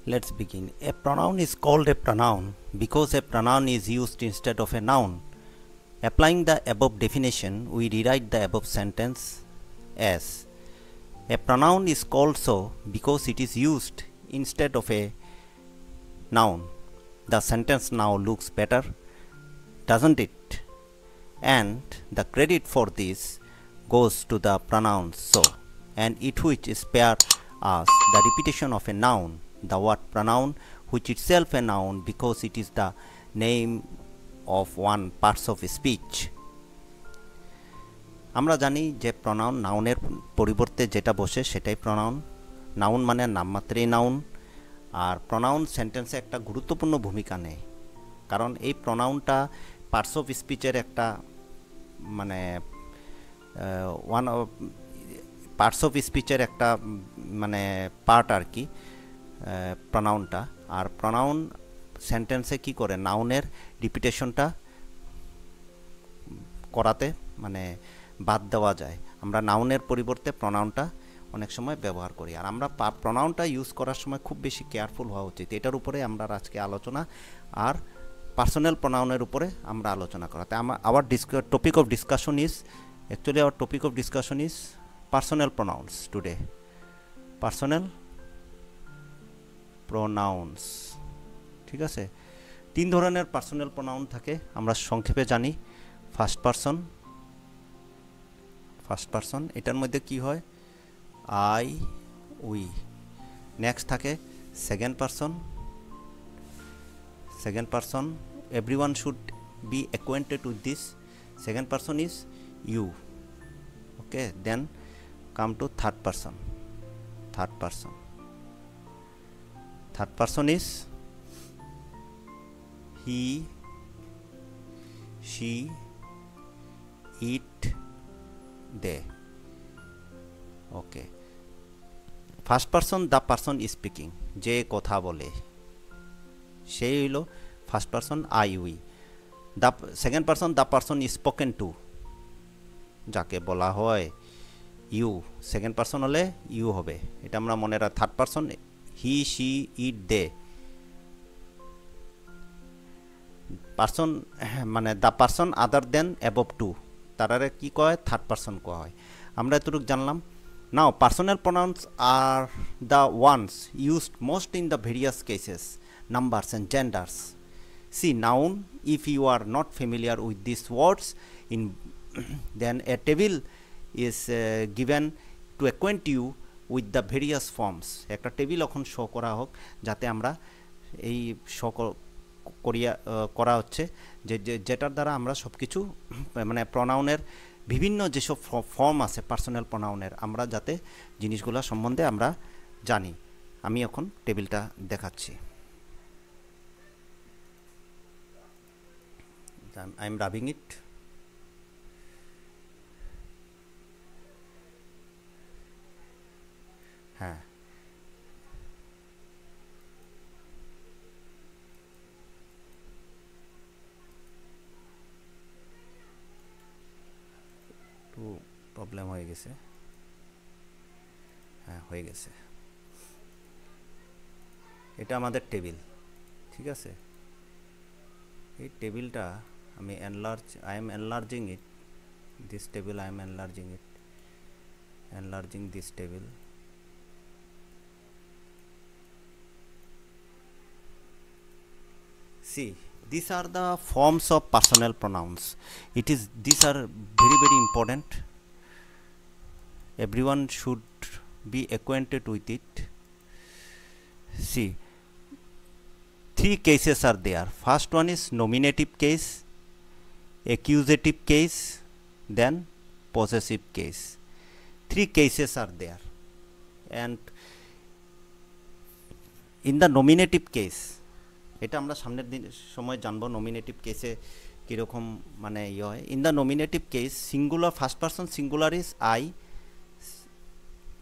Let's begin. A pronoun is called a pronoun because a pronoun is used instead of a noun. Applying the above definition, we rewrite the above sentence as a pronoun is called so because it is used instead of a noun. The sentence now looks better, doesn't it? And the credit for this goes to the pronoun so, and it which spare us the repetition of a noun, the word pronoun, which itself a noun because it is the name of one parts of speech. আমরা জানি যে pronoun নাউনের পরিবর্তে যেটা বসে সেটাই pronoun. Noun মানে নামমাত্রই noun, আর pronoun সেন্টেন্সে একটা গুরুত্বপূর্ণ ভূমিকা নেয়, কারণ এই প্রনাউনটা পার্টস অফ স্পিচের একটা মানে ওয়ান পার্টস অফ স্পিচের একটা মানে পার্ট আর কি প্রনাউনটা। আর প্রনাউন সেন্টেন্সে কি করে নাউনের রিপিটেশনটা করাতে মানে বাদ দেওয়া যায়। আমরা নাউনের পরিবর্তে প্রনাউনটা অনেক সময় ব্যবহার করি, আর আমরা প্রনাউনটা ইউজ করার সময় খুব বেশি কেয়ারফুল হওয়া উচিত। এটার উপরে আমরা আজকে আলোচনা, আর পার্সোনাল প্রনাউনের উপরে আমরা আলোচনা করাতে hour topic of discussion is personal pronouns today. Personal pronouns, ঠিক আছে। তিন ধরনের পার্সোনাল প্রনাউন থাকে, আমরা সংক্ষেপে জানি। ফার্স্ট পারসন, এটার মধ্যে কি হয় আই উই। নেক্সট থাকে second person, everyone should be acquainted with this. Second person is you, okay. Then come to third person is he, she, it, they, okay. First person the person speaking, যে কথা বলে সেই হইল first person I we. The second person the person spoken to, যাকে বলা হয় you. Second person হলে you হবে, এটা আমরা মনে রাখ। Third person he, she, it, they. Person মানে the person other than above two, তারারে কি কয় থার্ড পারসন কোয়া হয়। আমরা এতটুকু জানলাম। Now personal pronouns are the ones used most in the various cases, numbers and genders. See, noun, if you are not familiar with these words, then a table is given to acquaint you with the various forms. একটা table এখন show করা হোক, যাতে আমরা এই show করা হচ্ছে যেটার দ্বারা আমরা সব কিছু মানে প্রনাউনের বিভিন্ন যেসব ফর্ম আছে পার্সোনাল প্রনাউনের, আমরা যাতে জিনিসগুলো সম্বন্ধে আমরা জানি। আমি এখন টেবিলটা দেখাচ্ছি। আই এম রাবিং ইট। হ্যাঁ, একটু প্রবলেম হয়ে গেছে। হ্যাঁ, হয়ে গেছে। এটা আমাদের টেবিল, ঠিক আছে। এই টেবিলটা আমি I am enlarging it, this table I am enlarging this table. See, these are the forms of personal pronouns. These are very important. Everyone should be acquainted with it. See, three cases are there. First one is nominative case, accusative case, then possessive case. Three cases are there, and in the nominative case, এটা আমরা সামনের সময় জানবো nominative কেসে কীরকম মানে ইয়ে হয়। In the nominative case, singular first person singular is I,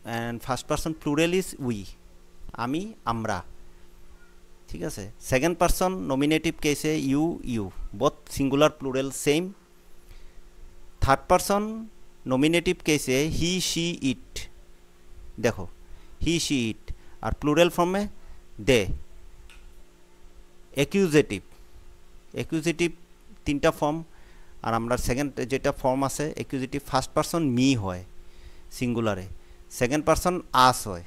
and first person plural is we, আমি, আমরা, ঠিক আছে। সেকেন্ড পারসন নমিনেটিভ কেসে you, both singular plural same. Third person nominative কেসে হি, শি, ইট, দেখো হি, শি, ইট, আর প্লুরাল ফর্মে দে। Accusative, accusative তিনটা form, আর আমরা সেকেন্ড যেটা ফর্ম আছে অ্যাকিউজেটিভ, ফার্স্ট পারসন মি হয় সিঙ্গুলারে, সেকেন্ড পারসন আস হয়।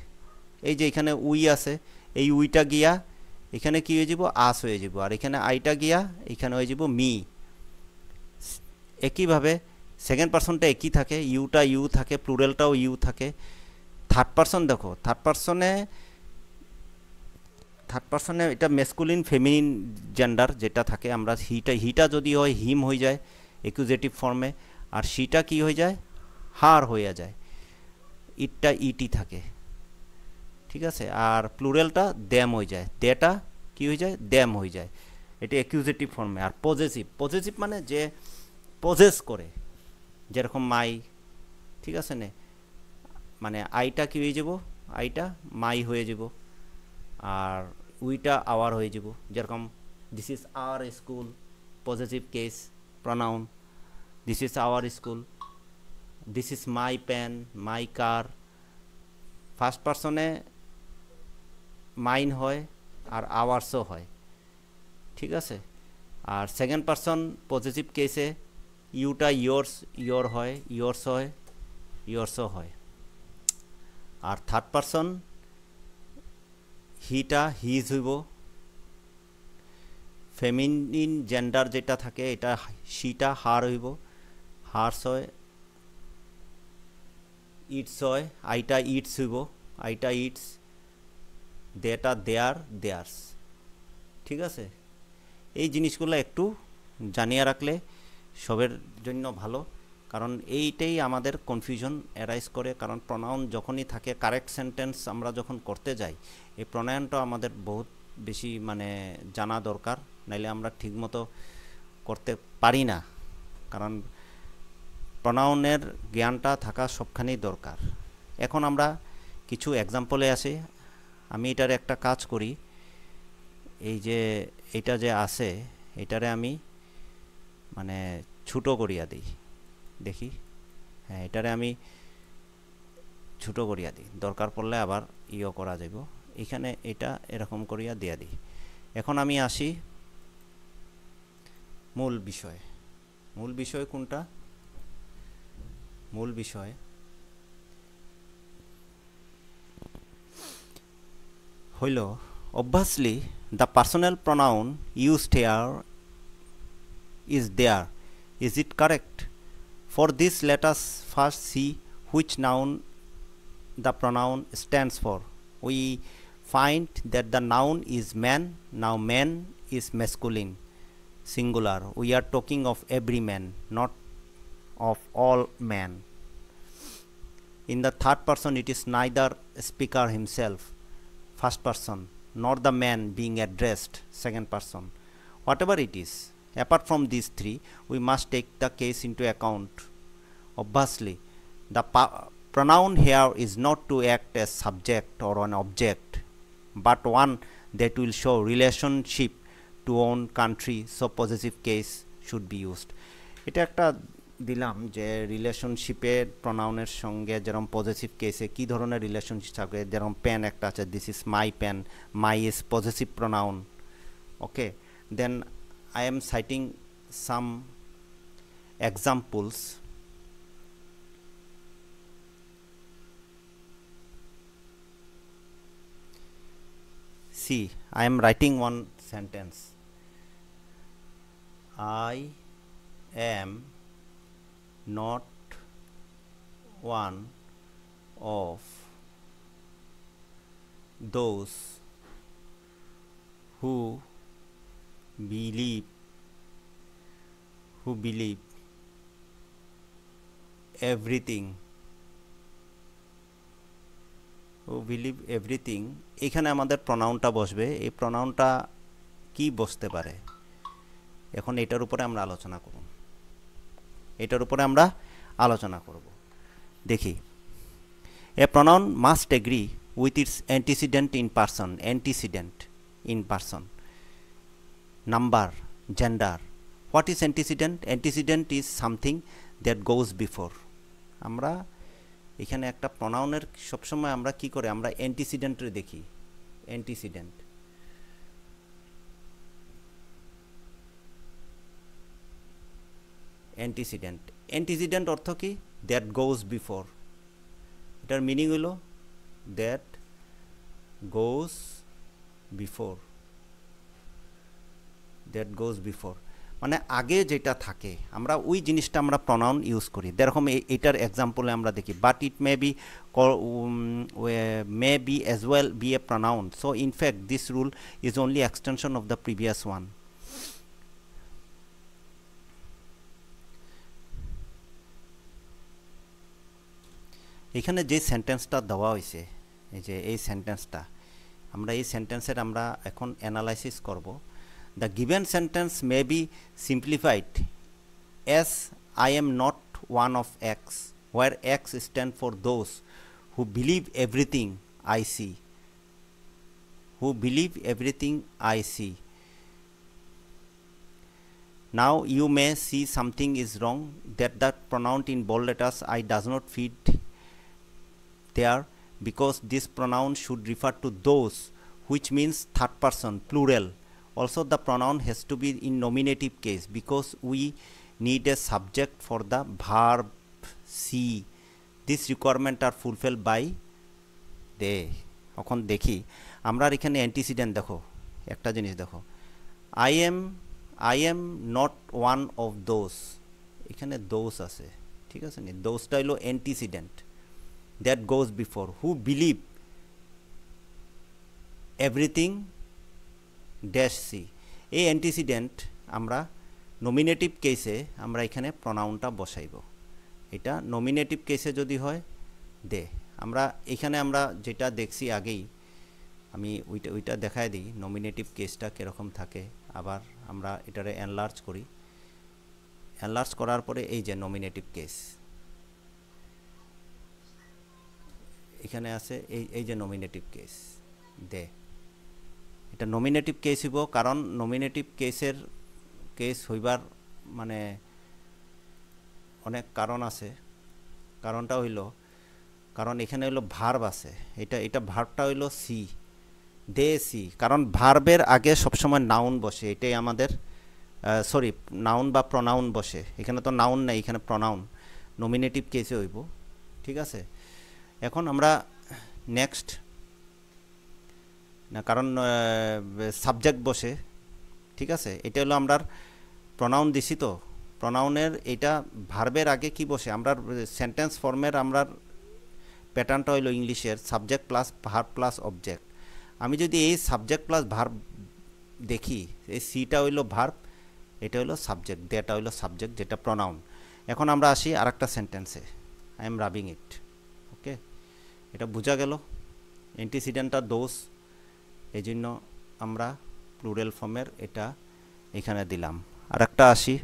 এই যে এখানে উই আছে, এই উইটা গিয়া এখানে কি হয়ে যাব, আস হয়ে যাব, আর এখানে আইটা গিয়া এখানে হয়ে যাব মি। একইভাবে সেকেন্ড পারসনটা একই থাকে, ইউটা ইউ থাকে, প্লুরালটাও ইউ থাকে। থার্ড পারসন দেখো, থার্ড পারসনে এটা মেসকুলিন ফেমিনিন জেন্ডার যেটা থাকে, আমরা হিটা যদি হয় হিম হয়ে যায় অ্যাকুজেটিভ ফর্মে, আর শিটা কি হয়ে যায়, হার হয়ে যায়, ইটটা ইটি থাকে, ঠিক আছে। আর প্লুরালটা দ্যাম হয়ে যায়, দেটা কি হয়ে যায়, দ্যাম হয়ে যায়, এটা অ্যাকুজেটিভ ফর্মে। আর পজেসিভ মানে যে পজেস করে, যেরকম মাই, ঠিক আছে না, মানে আইটা কি হয়ে যাব, আইটা মাই হয়ে যাব, আর উইটা আওয়ার হয়ে যাব, যেরকম this is our school, possessive case pronoun, this is our school, this is my pen, my car. First পারসনে মাইন হয় আর আওয়ার্সও হয়, ঠিক আছে। আর সেকেন্ড পারসন পজিটিভ কেসে ইউটা ইয়োর্স, ইয়োর হয়, ইয়োর্স হয়, ইয়োর্সও হয়। আর থার্ড পারসন হিটা হিজ হইব, ফেমিনিন জেন্ডার যেটা থাকে এটা শিটা হার হইব, হার্স হয়, ইটস হয়, আইটা ইটস হইব, আইটা ইটস, দেটা দেয়ার, দেয়ার্স, ঠিক আছে। এই জিনিসগুলো একটু জানিয়ে রাখলে সবের জন্য ভালো, কারণ এইটাই আমাদের কনফিউশন অ্যারাইজ করে। কারণ প্রনাউন যখনই থাকে, কারেক্ট সেন্টেন্স আমরা যখন করতে যাই, এই প্রনাউনটা আমাদের বহুত বেশি মানে জানা দরকার, নাইলে আমরা ঠিকমতো করতে পারি না। কারণ প্রনাউনের জ্ঞানটা থাকা সবখানেই দরকার। এখন আমরা কিছু এক্সাম্পলে আসি। আমি এটার একটা কাজ করি, এই যে এটা যে আছে এটারে আমি মানে ছোটো করিয়া দিই, দেখি, হ্যাঁ এটারে আমি ছোটো করিয়া দিই, দরকার পড়লে আবার ইও করা যাব। এখানে এটা এরকম করিয়া দিয়া দিই। এখন আমি আসি মূল বিষয়। মূল বিষয় কোনটা, মূল বিষয় হইল obviously the personal pronoun used here is there. Is it correct? For this, let us first see which noun the pronoun stands for. We find that the noun is man. Now man is masculine, singular. We are talking of every man, not of all men. In the third person, it is neither speaker himself, first person, nor the man being addressed, second person. Whatever it is, apart from these three, we must take the case into account. Obviously, the pronoun here is not to act as subject or an object, but one that will show relationship to own country, so possessive case should be used. এটা একটা দিলাম যে রিলেশনশিপের প্রনাউনের সঙ্গে যেরকম positive কেসে কী ধরনের relationship থাকে, যেরকম পেন একটা আছে, this is my pen, my is positive pronoun, okay. Then I am citing some examples. See, I am writing one sentence. I am not one of those who believe everything, এখানে আমাদের প্রনাউনটা বসবে। এই প্রনাউনটা কি বসতে পারে, এখন এটার উপরে আমরা আলোচনা করব। দেখি, এ pronoun must agree with its antecedent in person, number, gender. What is antecedent? Antecedent is something that goes before. আমরা এখানে একটা প্রনাউনের সবসময় আমরা কি করে, আমরা অ্যান্টিসিডেন্টে দেখি, অ্যান্টিসিডেন্ট অ্যান্টিসিডেন্ট। অ্যান্টিসিডেন্ট অর্থ কি? That goes before. এটার মিনিং হলো that goes before, that goes before মানে আগে যেটা থাকে, আমরা ওই জিনিসটা আমরা প্রনাউন ইউজ করি। যেরকম এটার এক্সাম্পলে আমরা দেখি, but it may be as well be a pronoun, so in fact this rule is only extension of the previous one. এখানে যে সেন্টেন্সটা দেওয়া হয়েছে, এই যে এই সেন্টেন্সটা, আমরা এই সেন্টেন্সের আমরা এখন অ্যানালাইসিস করব। The given sentence may be simplified as I am not one of X, where X stands for those who believe everything I see. Who believe everything I see. Now you may see something is wrong, that pronoun in bold letters I does not fit there, because this pronoun should refer to those, which means third person plural. Also the pronoun has to be in nominative case because we need a subject for the verb see. This requirement are fulfilled by they. এখন দেখি আমরা এখানে antecedent, দেখো একটা জিনিস দেখো, I am not one of those, এখানে those আছে, ঠিক আছে নি? দোজটা হলো antecedent, that goes before, who believe everything dash C. এই অ্যান্টিসিডেন্ট আমরা নমিনেটিভ কেসে আমরা এখানে প্রনাউনটা বসাইব। এটা নমিনেটিভ কেসে যদি হয় দে, আমরা এখানে আমরা যেটা দেখছি আগেই, আমি ওইটা দেখায় দিই নমিনেটিভ কেসটা কীরকম থাকে। আবার আমরা এটারে এনলার্জ করি, এনলার্জ করার পরে এই যে নমিনেটিভ কেস এখানে আছে, এই যে নমিনেটিভ কেস দে, এটা নমিনেটিভ কেস হইব। কারণ নমিনেটিভ কেস হইবার মানে অনেক কারণ আছে। কারণটা হইল, কারণ এখানে হইলো ভার্ব আছে, এটা ভার্বটা হইলো সি, দে সি, কারণ ভার্বের আগে সবসময় নাউন বসে, এটাই আমাদের সরি নাউন বা প্রনাউন বসে। এখানে তো নাউন নাই, এখানে প্রনাউন, নমিনেটিভ কেসে হইব, ঠিক আছে। এখন আমরা নেক্সট না, কারণ সাবজেক্ট বসে, ঠিক আছে। এটা হলো আমরা প্রনাউন দিছি, তো প্রনাউনের এটা ভার্বের আগে কি বসে, আমরা সেন্টেন্স ফর্মের আমরা প্যাটার্নটা হইলো ইংলিশের subject plus verb plus object. আমি যদি এই সাবজেক্ট প্লাস ভার্ব দেখি, এই সিটা হইলো ভার্ব, এটা হইলো সাবজেক্ট, দেটা হইলো সাবজেক্ট যেটা প্রনাউন। এখন আমরা আসি আর একটা সেন্টেন্সে, আই এম রাবিং ইট। ওকে, এটা বোঝা গেল অ্যান্টিসিডেন্টটা দোষ, এই জন্য আমরা প্লুরাল ফর্মের এটা এখানে দিলাম। আর একটা আসি,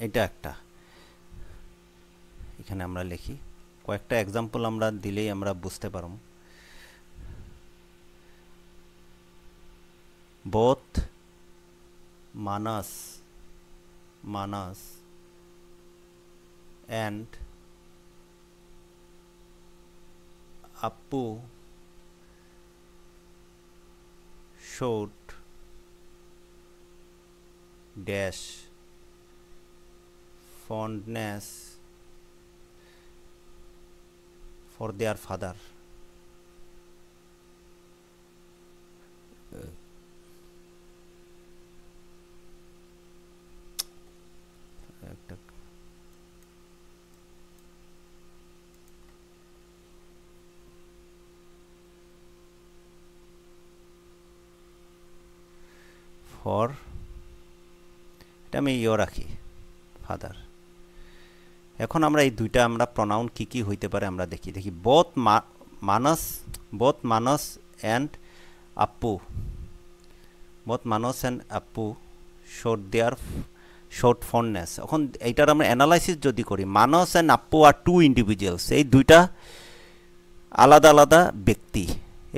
এটা একটা এখানে আমরা লিখি, কয়েকটা এক্সাম্পল আমরা দিলেই আমরা বুঝতে পারব। Both Manas and Appu showed dash fondness for their father. For, এটা আমি ইয়ে রাখি ফাদার। এখন আমরা এই দুইটা আমরা প্রনাউন কি কি হইতে পারে আমরা দেখি। Both Manas and Appu, both Manas and Appu showed their showed fondness. এখন এইটার আমরা অ্যানালাইসিস যদি করি, Manas and Appu are two individuals, এই দুইটা আলাদা আলাদা ব্যক্তি,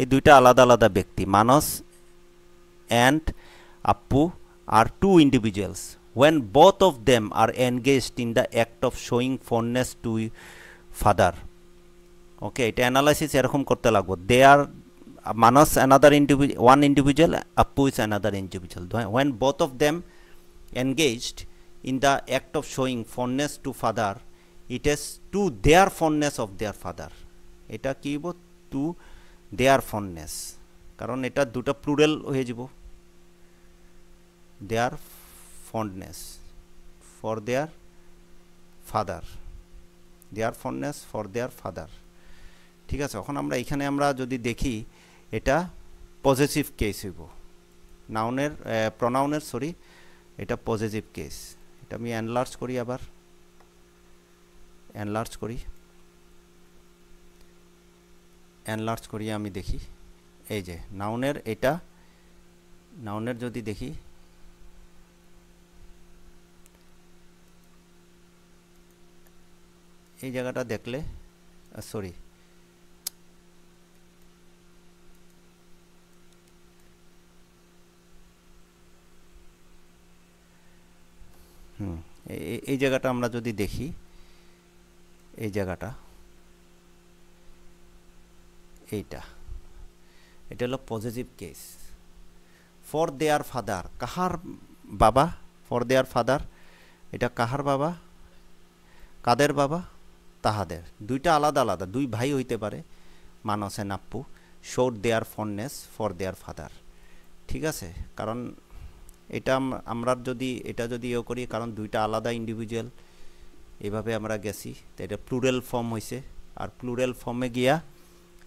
এই দুইটা আলাদা আলাদা ব্যক্তি। মানস and Appu are two individuals. When both of them are engaged in the act of showing fondness to father, okay, এটা অ্যানালাইসিস এরকম করতে লাগবো। They are Manas another individual, one individual, Appu is another individual. When both of them engaged in the act of showing fondness to father, it is to their fondness of their father. এটা কি হইব to their fondness, কারণ এটা দুটা plural হয়ে যাব, their fondness for their father, their fondness for their father. ঠিক আছে, এখন আমরা এখানে আমরা যদি দেখি এটা পজিটিভ কেস হইব, নাউনের প্রনাউনের সরি, এটা পজিটিভ কেস। এটা আমি এনলার্জ করি, আবার এনলার্জ করি, এনলার্জ করি আমি দেখি, এই যে নাউনের, এটা নাউনের যদি দেখি, এই জায়গাটা দেখলে সরি এই জায়গাটা আমরা যদি দেখি, এই জায়গাটা এইটা, এটা হলো positive case. For their father, কাহার বাবা, ফর দেয়ার ফাদার, এটা কাহার বাবা, কাদের বাবা, তাহাদের। দুইটা আলাদা আলাদা, দুই ভাই হইতে পারে, Manas and Appu, showed their fondness for their father. ঠিক আছে, কারণ এটা আমরা যদি এটা যদি ইয়ে করি, কারণ দুইটা আলাদা ইন্ডিভিজুয়াল, এভাবে আমরা গেছি, তো এটা প্লুরাল ফর্ম হয়েছে, আর প্লুরাল ফর্মে গিয়া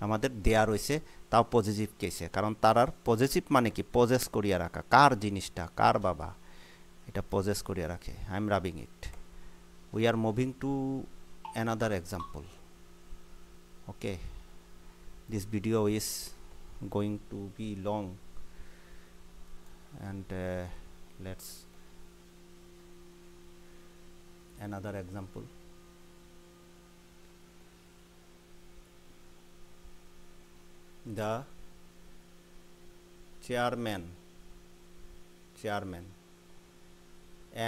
আমাদের দেয়ার হয়েছে, তাও পজিটিভ কেসে, কারণ তারার পজিটিভ মানে কি, পজেস করিয়া রাখা, কার জিনিসটা, কার বাবা, এটা পজেস করিয়া রাখে। I am rubbing it. We are moving to another example. Okay, this video is going to be long, and let's another example. The chairman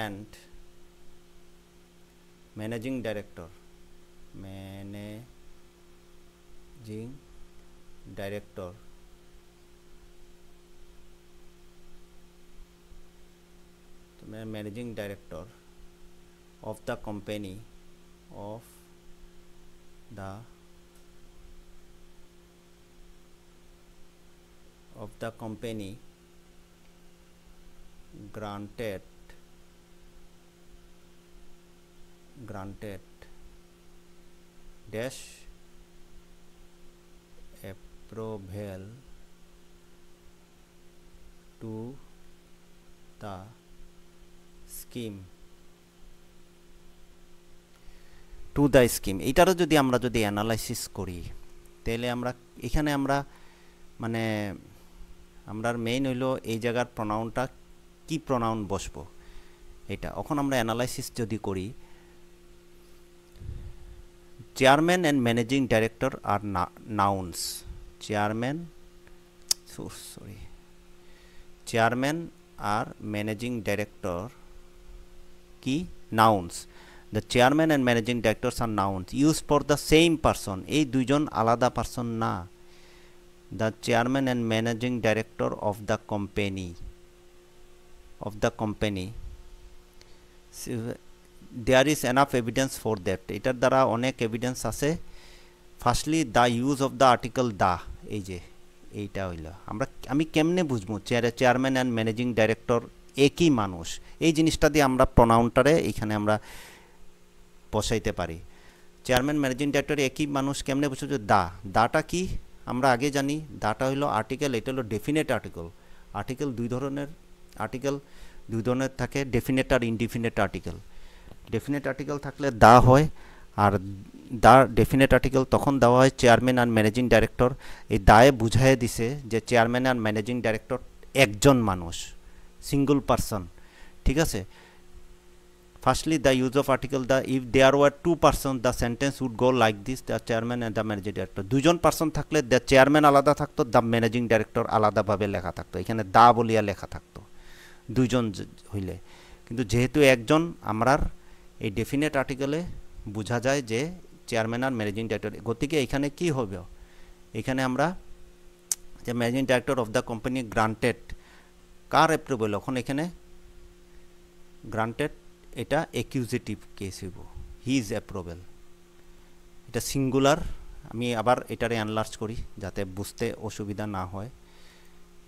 and managing director managing director of the company granted dash approval to the scheme, এটারও যদি আমরা যদি analysis করি, তাহলে আমরা এখানে আমরা মানে আমরার মেইন হইলো এই জায়গার প্রনাউনটা কি প্রনাউন বসবো, এটা এখন আমরা অ্যানালাইসিস যদি করি, chairman and managing director are nouns. Chairman are managing director key nouns. The chairman and managing directors are nouns used for the same person. এই দুইজন আলাদা পারসন না। The chairman and managing director of the company there is enough evidence for that. এটার দ্বারা অনেক evidence আছে। Firstly the use of the article the, এই যে এইটা হইল, আমি কেমনে বুঝবো চেয়ারম্যান অ্যান্ড ম্যানেজিং ডাইরেক্টর একই মানুষ, এই জিনিসটা দিয়ে আমরা প্রনাউনটারে এইখানে আমরা বসাইতে পারি। চেয়ারম্যান ম্যানেজিং ডাইরেক্টর একই মানুষ কেমনে বুঝবো, যে দাটা কি আমরা আগে জানি, দাটা হইলো আর্টিকেল, এটা হলো ডেফিনেট আর্টিকেল। আর্টিকেল দুই ধরনের থাকে, ডেফিনেট আর ইনডিফিনেট আর্টিকেল। ডেফিনেট আর্টিকেল থাকলে দা হয়, আর দা ডেফিনেট আর্টিকেল তখন দেওয়া হয় চেয়ারম্যান আর ম্যানেজিং ডাইরেক্টর। এই দায়ে বুঝাই দিছে যে চেয়ারম্যান আর ম্যানেজিং ডাইরেক্টর একজন মানুষ, সিঙ্গল পারসন। ঠিক আছে, firstly the use of article the, if there were two person the sentence would go like this, the chairman and the managing director. দুজন পারসন থাকলে দ্য চেয়ারম্যান আলাদা থাকতো, the managing director আলাদাভাবে লেখা থাকতো, এখানে দা বলিয়া লেখা থাকতো দুইজন হইলে। কিন্তু যেহেতু একজন, আমরার এই ডেফিনেট আর্টিকেলে বোঝা যায় যে চেয়ারম্যান আর ম্যানেজিং ডাইরেক্টর, গতিকে এখানে কি হবে, এখানে আমরা যে managing director of the company granted car approval এখন এখানে গ্রান্টেড এটা অ্যাকিউজেটিভ কেস হইব হিজ অ্যাপ্রুভেল এটা সিঙ্গুলার আমি আবার এটারে এনলার্জ করি যাতে বুঝতে অসুবিধা না হয়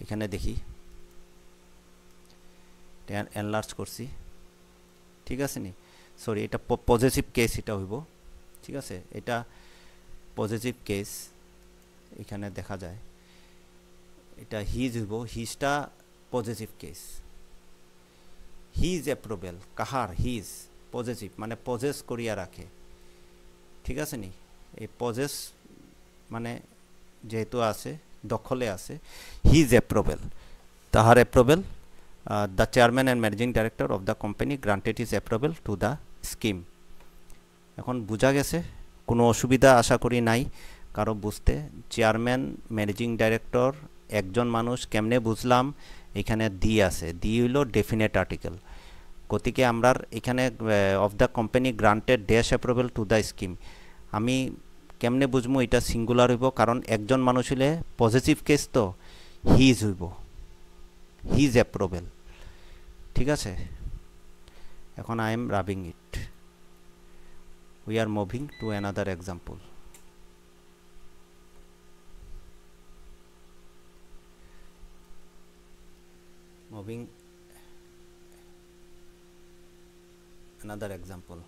এখানে দেখি এনলার্জ করছি ঠিক আছে নি সরি এটা পজিটিভ কেস এটা হইব ঠিক আছে এটা পজিটিভ কেস এখানে দেখা যায় এটা হিজ হইব হিজটা পজিটিভ কেস হিজ অ্যাপ্রুভেল কাহার হিজ পজিটিভ মানে পজেস করিয়া রাখে ঠিক আছে নি এই পজেস মানে যেহেতু আছে দখলে আছে হিজ অ্যাপ্রুভেল তাহার approval the chairman and managing director of the company granted his approval to the scheme এখন বুঝা গেছে কোনো অসুবিধা আশা করি নাই কারো বুঝতে চেয়ারম্যান ম্যানেজিং ডাইরেক্টর একজন মানুষ কেমনে বুঝলাম এখানে দি আছে দি হইল ডেফিনেট আর্টিকেল গতিকে আমরা এখানে of the company granted dash approval to the scheme আমি কেমনে বুঝবো এটা সিঙ্গুলার হইব কারণ একজন মানুষ হইলে পজিটিভ কেস তো হিজ হইব হিজ অ্যাপ্রুভেল ঠিক আছে এখন I am rubbing it we are moving to another example moving another example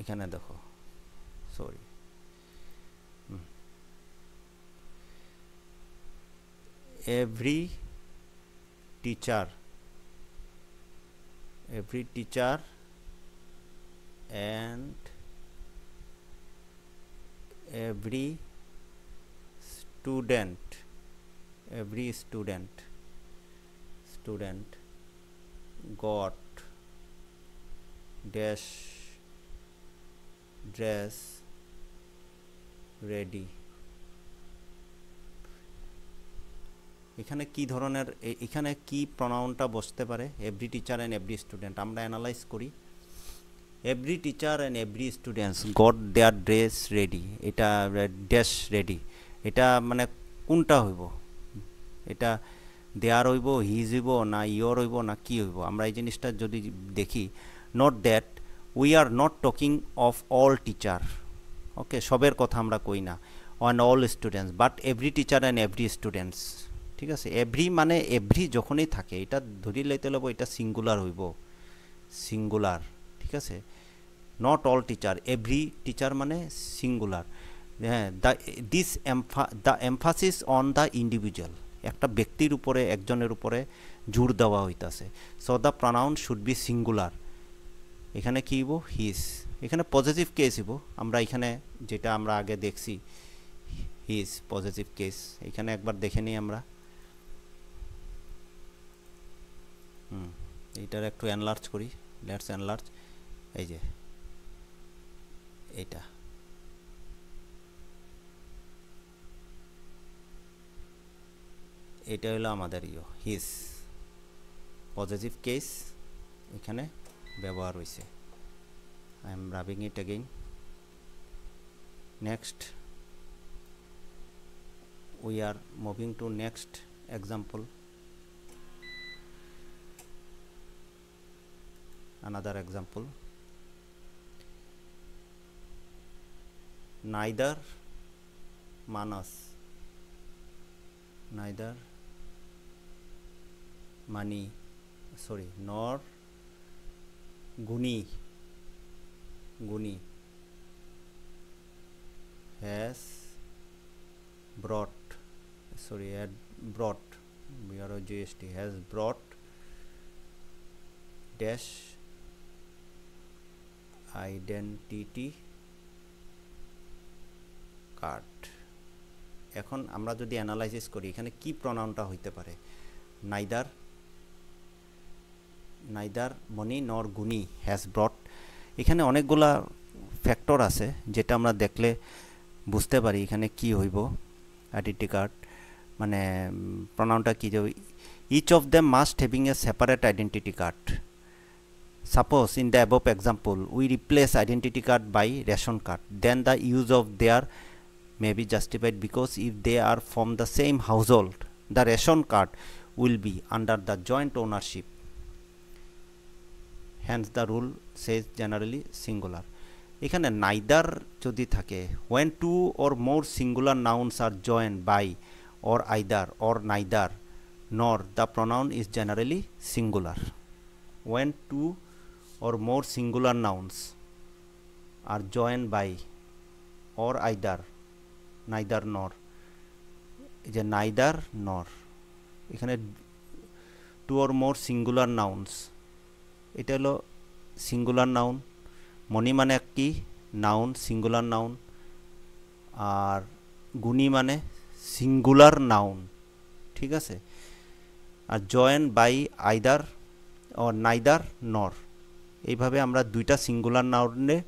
এখানে দেখো sorry every teacher and every student got dash dress ready এখানে কি ধরনের এখানে কি প্রনাউনটা বসতে পারে every teacher and every student আমরা অ্যানালাইজ করি every teacher and every students got their dress ready এটা ড্রেস রেডি এটা মানে কোনটা হইব এটা দেয়ার হইব হিজ হইব না ইয়োর হইব না কি হইব আমরা এই জিনিসটা যদি দেখি not that we are not talking of all teacher okay সবের কথা আমরা কই না on all students but every teacher and every students ঠিক আছে এভরি মানে এভরি যখনই থাকে এটা ধরি লইতে লব এটা সিঙ্গুলার হইব সিঙ্গুলার ঠিক আছে not all teacher every teacher মানে সিঙ্গুলার হ্যাঁ the emphasis on the individual একটা ব্যক্তির উপরে একজনের উপরে জোর দেওয়া হইতাছে so the pronoun should be singular এখানে কি হইব হিজ এখানে পজিটিভ কেস হইব আমরা এখানে যেটা আমরা আগে দেখছি হিজ পজিটিভ কেস এখানে একবার দেখে নিই আমরা এইটার একটু এনলার্জ করি লেটস এনলার্জ এই যে এইটা এটা হলো আমাদের হিজ পজিটিভ কেস এখানে ব্যবহার হয়েছে I am rubbing it again next we are moving to next example another example neither Manas neither Mani sorry nor Guni has brought sorry had brought BROGST has brought dash identity card এখন আমরা যদি analysis করি এখানে কি প্রনাউনটা হইতে পারে neither মনি নর গুনি has brought এখানে অনেকগুলা ফ্যাক্টর আছে যেটা আমরা দেখলে বুঝতে পারি এখানে কি হইব আইডেন্টি কার্ড মানে প্রনাউনটা কি যাবে each of them must having a separate identity card suppose in the above example we replace identity card by ration card then the use of their may be justified because if they are from the same household, the ration card will be under the joint ownership. Hence the rule says generally singular. এখানে neither যদি থাকে, when two or more singular nouns are joined by or either or neither nor, the pronoun is generally singular. When two or more singular nouns are joined by or either, neither nor, এই যে neither nor, এখানে two or more singular nouns, এটা হলো singular noun. মণি মানে কি noun, singular noun, আর গুণী মানে singular noun, ঠিক আছে। আর join by either or neither nor, এইভাবে আমরা দুইটা সিঙ্গুলার নাউনে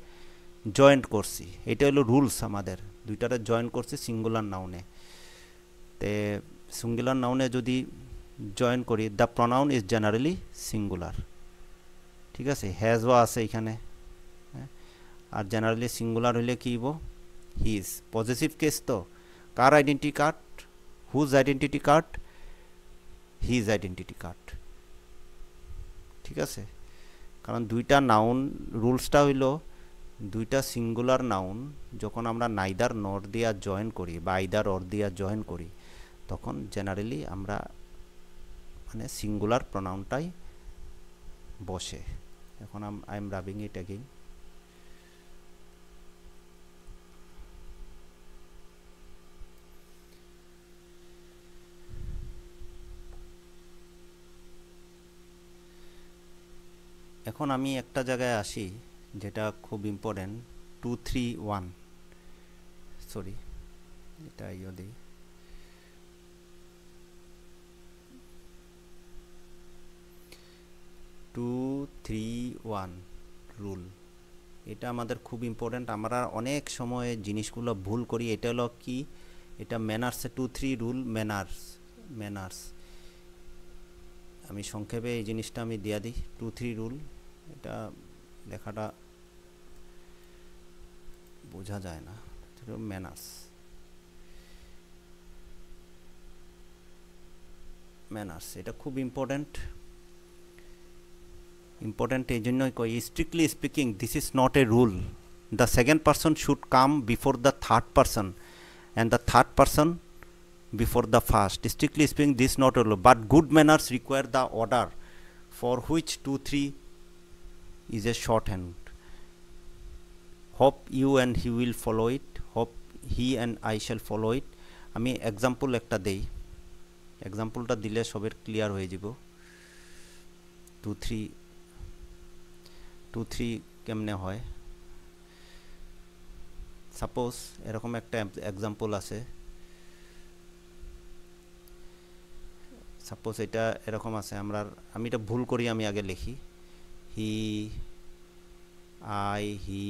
জয়েন্ট করছি। এটা হলো রুলস আমাদের, দুইটারে জয়েন করছি সিঙ্গুলার নাউনে। তে সিঙ্গুলার নাউনে যদি জয়েন করি, the pronoun is generally singular, ঠিক আছে। হ্যাজও আছে এখানে, আর জেনারেলি সিঙ্গুলার হইলে কি হইব, হিজ। পজিটিভ কেস তো, কার identity card, whose identity card, his identity card, ঠিক আছে। কারণ দুইটা নাউন, রুলসটা হইল দুইটা সিঙ্গুলার নাউন যখন আমরা নাইদার নর দিয়া জয়েন করি বা আইদার অর দিয়া জয়েন করি, তখন জেনারেলি আমরা মানে সিঙ্গুলার প্রনাউনটাই বসে। এখন I am rubbing it again. এখন আমি একটা জায়গায় আসি যেটা খুব ইম্পর্টেন্ট, 2 3 1, সরি এটা ইয়ে দিই, 2 3 1 রুল। এটা আমাদের খুব ইম্পর্টেন্ট, আমরা অনেক সময় জিনিসগুলো ভুল করি। এটা হলো কি, এটা ম্যানার্সে 2 3 রুল, ম্যানার্স। আমি সংক্ষেপে এই জিনিসটা আমি দিয়া দিই, 2 3 রুল। এটা লেখাটা বোঝা যায় না, ম্যানার্স এটা খুব ইম্পর্টেন্ট এই জন্যই কই, strictly speaking this is not a rule. The second person should come before the third person and the third person before the first. Strictly speaking, this not a rule, but good manners require the order for which 2 3 is a shorthand. Hope you and he will follow it, hope he and I shall follow it. আমি example একটা দেই, এক্সাম্পলটা দিলে সবের clear হয়ে যাব। 2 3 কেমনে হয়, suppose এরকম একটা এক্সাম্পল আছে। সাপোজ এটা এরকম আছে, আমি এটা ভুল করি, আমি আগে লিখি he, I, he,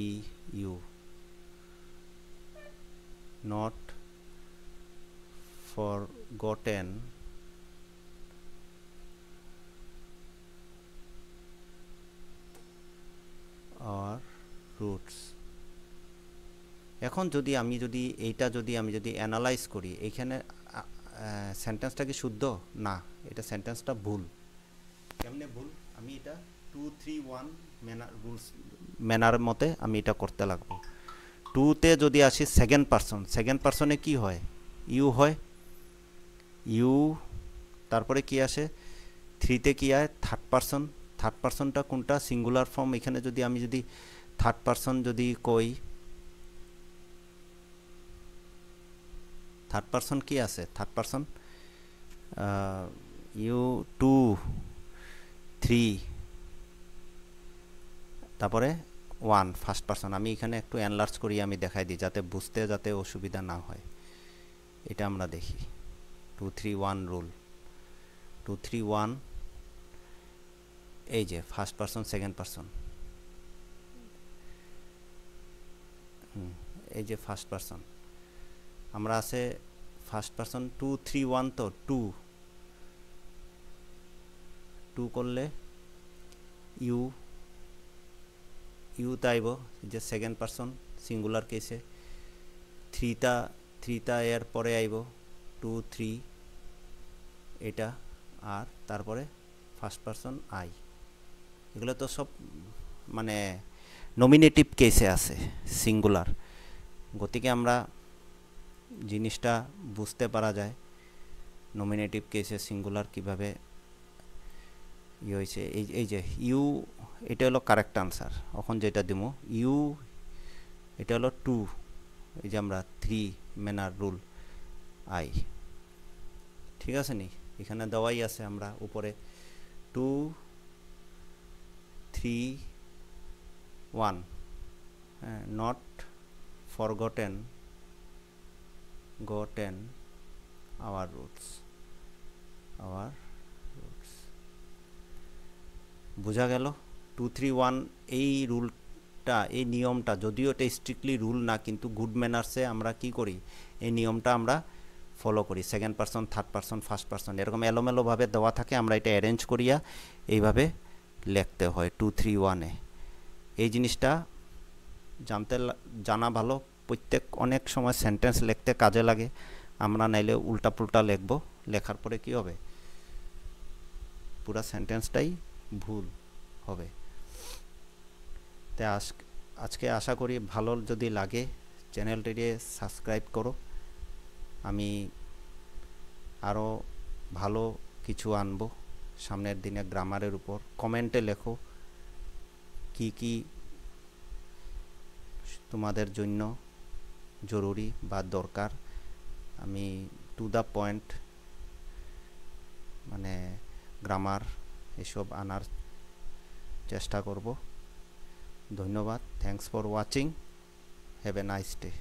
you, not forgotten our roots. এখন যদি আমি অ্যানালাইজ করি, এইখানে সেন্টেন্সটা কি শুদ্ধ না, এটা সেন্টেন্সটা ভুল। কেমনে ভুল, আমি এটা 2 3 1 ম্যানার মতে আমি এটা করতে লাগবো। 2তে যদি আসি সেকেন্ড পারসনে কি হয়, ইউ হয়, ইউ, তারপরে কি আসে 3তে কি হয়, থার্ড পারসনটা কোনটা, সিঙ্গুলার ফর্ম। এখানে যদি আমি থার্ড পারসন যদি কই, থার্ড পারসন কি আছে, থার্ড পারসন ইউ, 2 3, তারপরে 1 ফার্স্ট পারসন। আমি এখানে একটু এনলার্জ করি, আমি দেখাই দিই যাতে বুঝতে যাতে অসুবিধা না হয়। এটা আমরা দেখি 2 3 1 রুল। 2 3 1, এই যে ফার্স্ট পারসন সেকেন্ড পারসন, এই যে ফার্স্ট পারসন আমরা আছে ফার্স্ট পারসন 2 3 1, তো 2 করলে ইউ তাইব যে সেকেন্ড পারসন সিঙ্গুলার কেসে, থ্রিটা এর পরে আইব 2 3 এটা, আর তারপরে ফার্স্ট পারসন আই। এগুলো তো সব মানে নমিনেটিভ কেসে আছে, সিঙ্গুলার। গতিকে আমরা জিনিসটা বুঝতে পারা যায় নমিনেটিভ কেসে সিঙ্গুলার কিভাবে হয়েছে। এই যে ইউ, এটা হলো কারেক্ট আনসার। এখন যেটা দিব ইউ, এটা হলো 2, এই যে আমরা 3 ম্যানার রুল আই, ঠিক আছে নি? এখানে দেওয়াই আছে আমরা উপরে 2 3 1, not forgotten gotten our roots, বোঝা গেল? 2 3 1 এই রুলটা, এই নিয়মটা, যদিও এটা স্ট্রিক্টলি রুল না, কিন্তু গুড ম্যানার্সে আমরা কি করি, এই নিয়মটা আমরা ফলো করি। Second person, third person, first person এরকম এলোমেলোভাবে দেওয়া থাকে, আমরা এটা অ্যারেঞ্জ করিয়া এইভাবে লিখতে হয় 2 3 1-এ। এই জিনিসটা জানা ভালো। প্রত্যেক অনেক সময় সেন্টেন্স লিখতে কাজে লাগে। আমরা নাইলে উল্টা পুল্টা লিখব, লেখার পরে কি হবে, পুরো সেন্টেন্সটাই ভুল হবে। তাই আজকে আশা করি ভালো যদি লাগে চ্যানেলটিকে সাবস্ক্রাইব করো। আমি আরও ভালো কিছু আনবো সামনের দিনে গ্রামারের উপর। কমেন্টে লেখো কি কি তোমাদের জন্য জরুরি বা দরকার। আমি টু দ্য পয়েন্ট মানে গ্রামার এসব আনার চেষ্টা করব। ধন্যবাদ। Thanks for watching. Have a nice day.